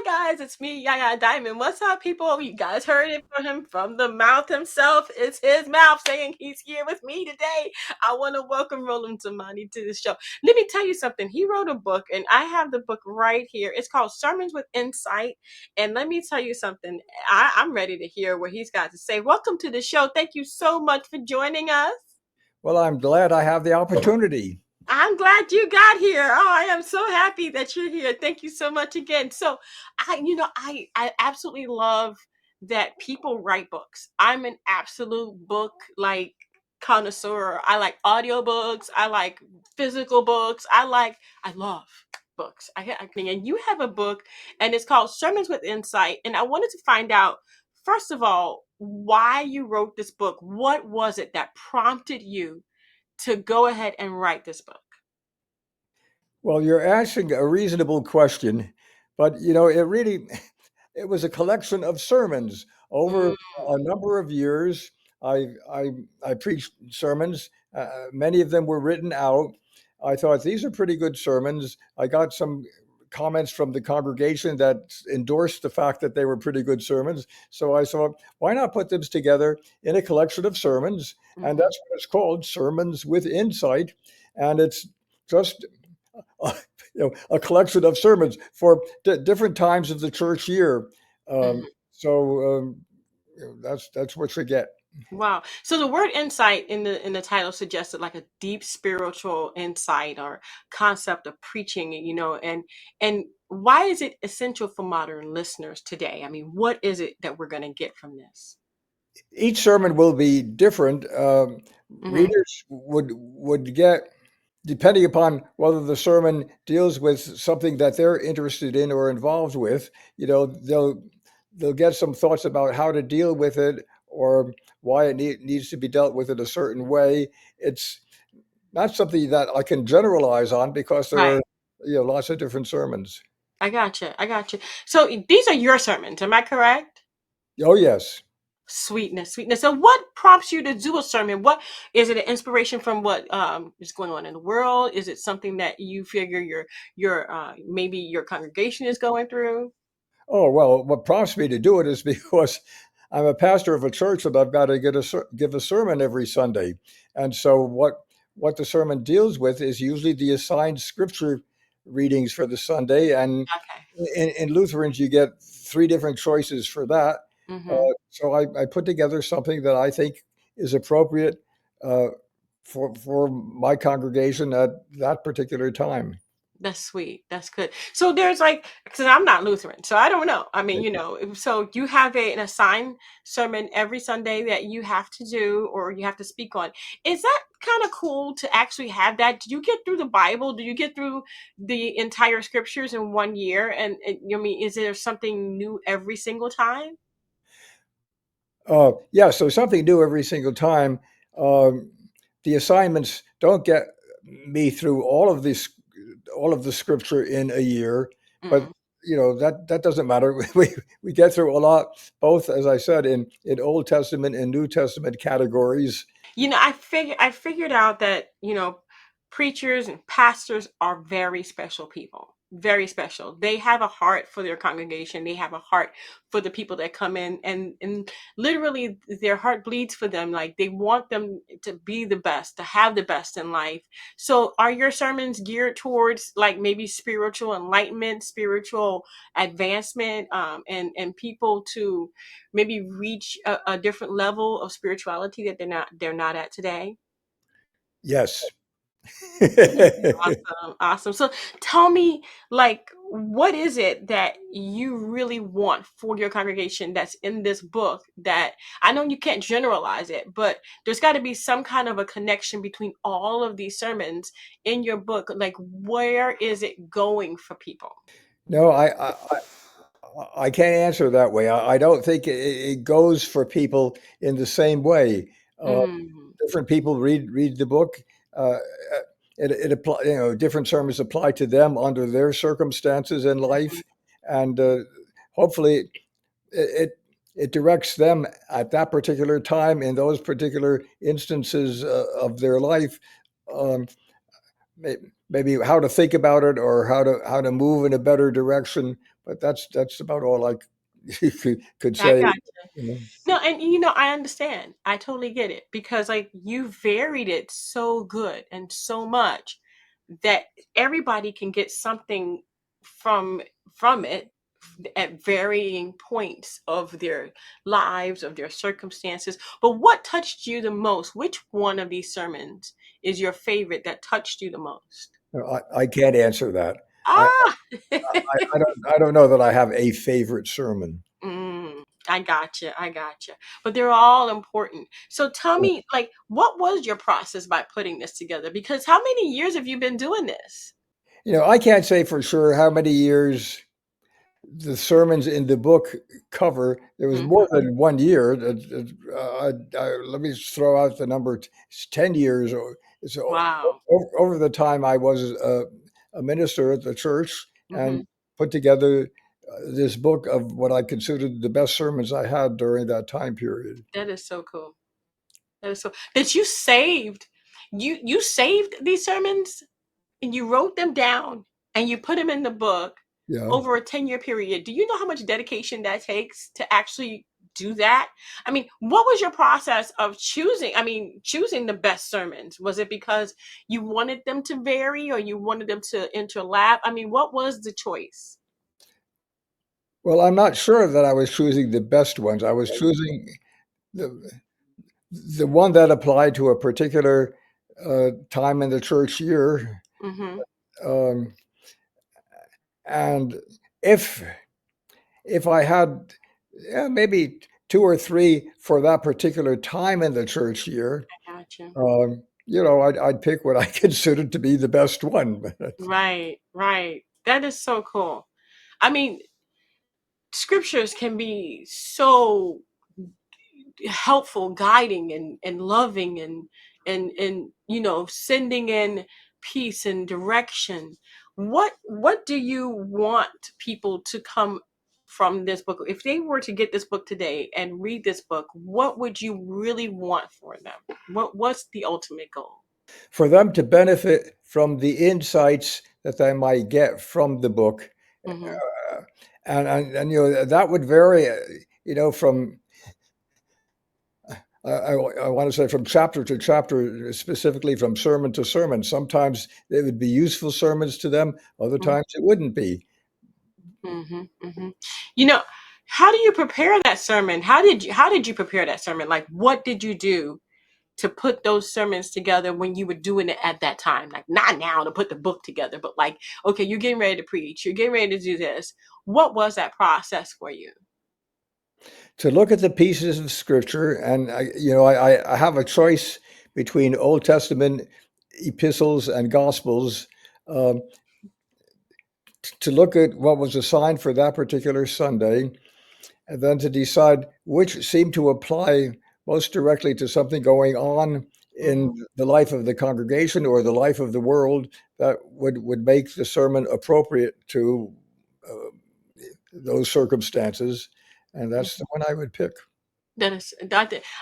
guys, it's me, Yaya Diamond. What's up, people? You guys heard it from him from the mouth himself. It's his mouth saying he's here with me today. I want to welcome Roland Zimany to the show. Let me tell you something. He wrote a book, and I have the book right here. It's called Sermons with Insight. And let me tell you something. I'm ready to hear what he's got to say. Welcome to the show. Thank you so much for joining us. Well, I'm glad I have the opportunity. I'm glad you got here. Oh, I am so happy that you're here. Thank you so much again. So, I absolutely love that people write books. I'm an absolute book like connoisseur. I like audiobooks. I like physical books. I love books. And you have a book, and it's called Sermons with Insight. And I wanted to find out, first of all, why you wrote this book. What was it that prompted you to go ahead and write this book? Well, you're asking a reasonable question, but it was a collection of sermons over Mm, a number of years. I preached sermons. Many of them were written out. I thought these are pretty good sermons. I got some comments from the congregation that endorsed the fact that they were pretty good sermons. So I thought, why not put them together in a collection of sermons? And mhm. that's what it's called, Sermons with Insight. And it's just uh, a collection of sermons for different times of the church year. Um, Mhm. so that's what you get. Wow. So the word insight in the title suggested like a deep spiritual insight or concept of preaching, and why is it essential for modern listeners today? I mean, what is it that we're going to get from this? Each sermon will be different. Hmm. Readers would get, depending upon whether the sermon deals with something that they're interested in or involved with, they'll get some thoughts about how to deal with it or why it needs to be dealt with in a certain way. It's not something that I can generalize on because there Right. are lots of different sermons. I gotcha. I gotcha. So these are your sermons, am I correct? Oh yes. Sweetness, sweetness. So what prompts you to do a sermon? What is it, an inspiration from what is going on in the world? Is it something that you figure your maybe your congregation is going through? Oh well, what prompts me to do it is because I'm a pastor of a church and I've got to give a sermon every Sunday, and so what the sermon deals with is usually the assigned scripture readings for the Sunday, and Okay. in Lutherans you get three different choices for that. Mm-hmm. So I put together something that I think is appropriate uh, for my congregation at that particular time. That's sweet. That's good. So there's like, because I'm not Lutheran, so I don't know. I mean, so you have an assigned sermon every Sunday that you have to do or you have to speak on. Is that kind of cool to actually have that? Do you get through the Bible? Do you get through the entire scriptures in one year? And I mean, is there something new every single time? Yeah, so something new every single time. Um, the assignments don't get me through all of the scripture in a year, but Mm. that doesn't matter. We get through a lot, both as I said in Old Testament and New Testament categories. I figured out that, preachers and pastors are very special people. Very special. They have a heart for their congregation. They have a heart for the people that come in, and literally their heart bleeds for them. Like they want them to be the best, to have the best in life. So are your sermons geared towards like maybe spiritual enlightenment, spiritual advancement, and people to maybe reach a different level of spirituality that they're not at today? Yes. Awesome, awesome. So tell me, like, what is it that you really want for your congregation that's in this book? That I know you can't generalize it, but there's got to be some kind of a connection between all of these sermons in your book. Like, where is it going for people? No, I can't answer that way. I don't think it goes for people in the same way. Uh, Mm, Different people read the book. Uh, it apply, different sermons apply to them under their circumstances in life, and hopefully it it directs them at that particular time in those particular instances of their life. Um, maybe how to think about it or how to move in a better direction. but that's about all I could I say. got You know. no, and I understand. I totally get it because like you varied it so good and so much that everybody can get something from it at varying points of their lives, of their circumstances. But what touched you the most? Which one of these sermons is your favorite that touched you the most? I can't answer that. I, Ah, I don't know that I have a favorite sermon. I gotcha. I gotcha. But they're all important. So tell me, like, what was your process by putting this together? Because how many years have you been doing this? I can't say for sure how many years the sermons in the book cover. There was more Hmm. than 1 year. Let me throw out the number. It's 10 years. So Wow. over the time I was a minister at the church and Hmm. put together this book of what I considered the best sermons I had during that time period. That is so cool. That is so that you saved these sermons and you wrote them down and you put them in the book Yeah. over a 10-year period. Do you know how much dedication that takes to actually do that? I mean, what was your process of choosing the best sermons? Was it because you wanted them to vary or you wanted them to interlap? I mean, what was the choice? Well, I'm not sure that I was choosing the best ones. I was choosing the the one that applied to a particular time in the church year. Mm-hmm. Um, and if if I had maybe two or three for that particular time in the church year, I gotcha. I'd pick what I considered to be the best one. Right, right. That is so cool. I mean, scriptures can be so helpful, guiding and loving and sending in peace and direction. What do you want people to come from this book? If they were to get this book today and read this book, what would you really want for them? What's the ultimate goal? For them to benefit from the insights that they might get from the book, Hmm. uh, and that would vary, from I want to say from chapter to chapter, specifically from sermon to sermon. Sometimes it would be useful sermons to them, other times it wouldn't be. Hmm. Hmm. You know, how do you prepare that sermon? How did you prepare that sermon? Like, what did you do to put those sermons together when you were doing it at that time? Like, not now to put the book together, but like, okay, you're getting ready to preach, you're getting ready to do this. What was that process for you? To look at the pieces of scripture, and I have a choice between Old Testament epistles and gospels. um, to look at what was assigned for that particular Sunday, and then to decide which seemed to apply most directly to something going on in Hmm. the life of the congregation or the life of the world that would make the sermon appropriate to uh, those circumstances. And that's the one I would pick.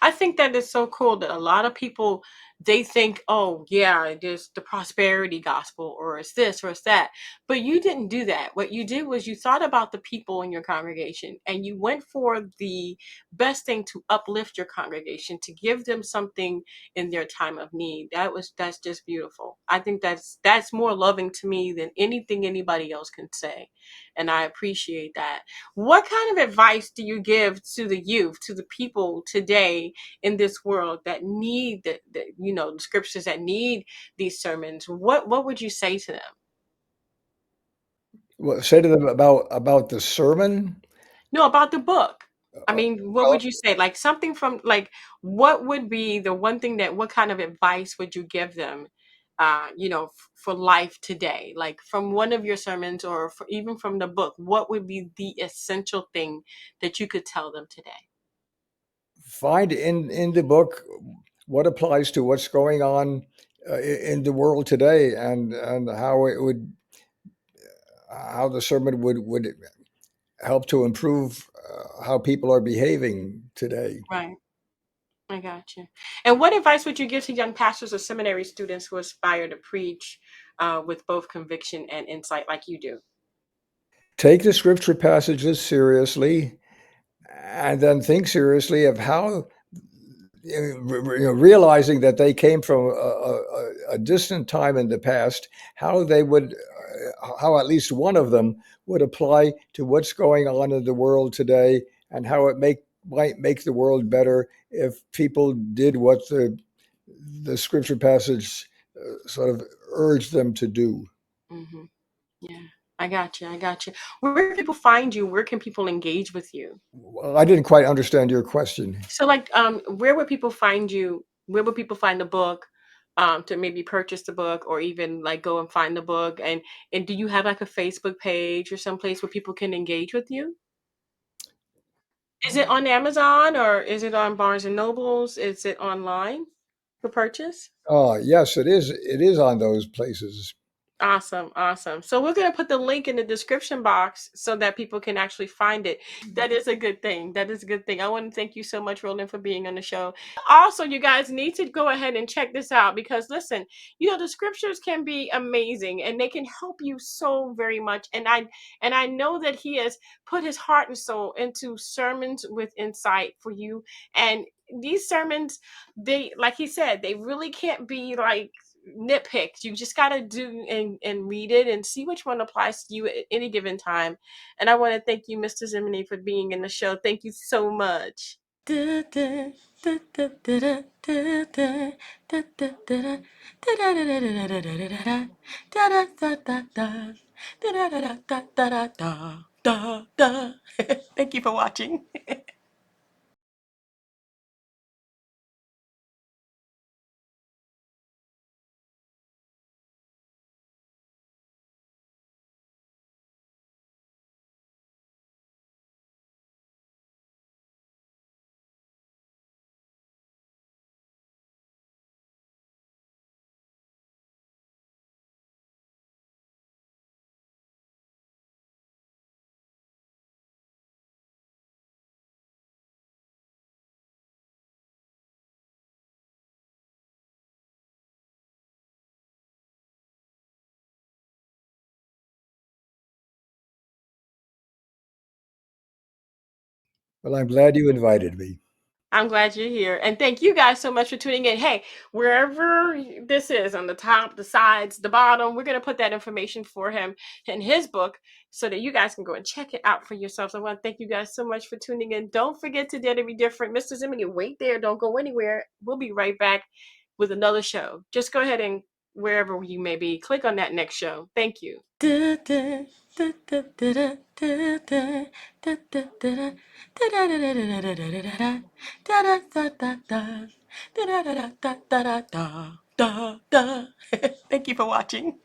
I think that is so cool that a lot of people they think, oh yeah, there's the prosperity gospel or it's this or it's that. But you didn't do that. What you did was you thought about the people in your congregation and you went for the best thing to uplift your congregation, to give them something in their time of need. That's just beautiful. I think that's more loving to me than anything anybody else can say. And I appreciate that. What kind of advice do you give to the youth, to the people today in this world that need the scriptures, that need these sermons? What would you say to them? Well, say to them about the sermon. No, about the book. I mean, what Well, would you say? Like something from like what would be the one thing that what kind of advice would you give them for life today? Like from one of your sermons or even from the book, what would be the essential thing that you could tell them today? find in the book what applies to what's going on in the world today, and how the sermon would help to improve how people are behaving today. Right. I got you. And what advice would you give to young pastors or seminary students who aspire to preach with both conviction and insight like you do? take the scripture passages seriously, and then think seriously of how, realizing that they came from a distant time in the past, how they would, how at least one of them would apply to what's going on in the world today, and how it might make the world better if people did what the scripture passage sort of urged them to do. Hmm. Yeah, I got you. I got you. Where can people find you? Where can people engage with you? Well, I didn't quite understand your question. So, like, where would people find you? Where would people find the book? To maybe purchase the book, or even like go and find the book. And do you have like a Facebook page or someplace where people can engage with you? Is it on Amazon, or is it on Barnes and Nobles? Is it online for purchase? Oh, yes, it is. It is on those places. Awesome, awesome. So we're going to put the link in the description box so that people can actually find it. That is a good thing. That is a good thing. I want to thank you so much, Roland, for being on the show. Also, you guys need to go ahead and check this out, because listen, the scriptures can be amazing and they can help you so very much. And I know that he has put his heart and soul into sermons with insight for you. And these sermons, they, like he said, they really can't be like nitpicked. You just got to do and read it and see which one applies to you at any given time. And I want to thank you, Mr. Zimany, for being in the show. Thank you so much. Thank you for watching. Well, I'm glad you invited me. I'm glad you're here. And thank you guys so much for tuning in. Hey, wherever this is, on the top, the sides, the bottom, we're going to put that information for him in his book so that you guys can go and check it out for yourselves. I want to thank you guys so much for tuning in. Don't forget to Dare to Be Different. Mr. Zimini, wait there. Don't go anywhere. We'll be right back with another show. Just go ahead and wherever you may be, click on that next show. Thank you. Thank you for watching.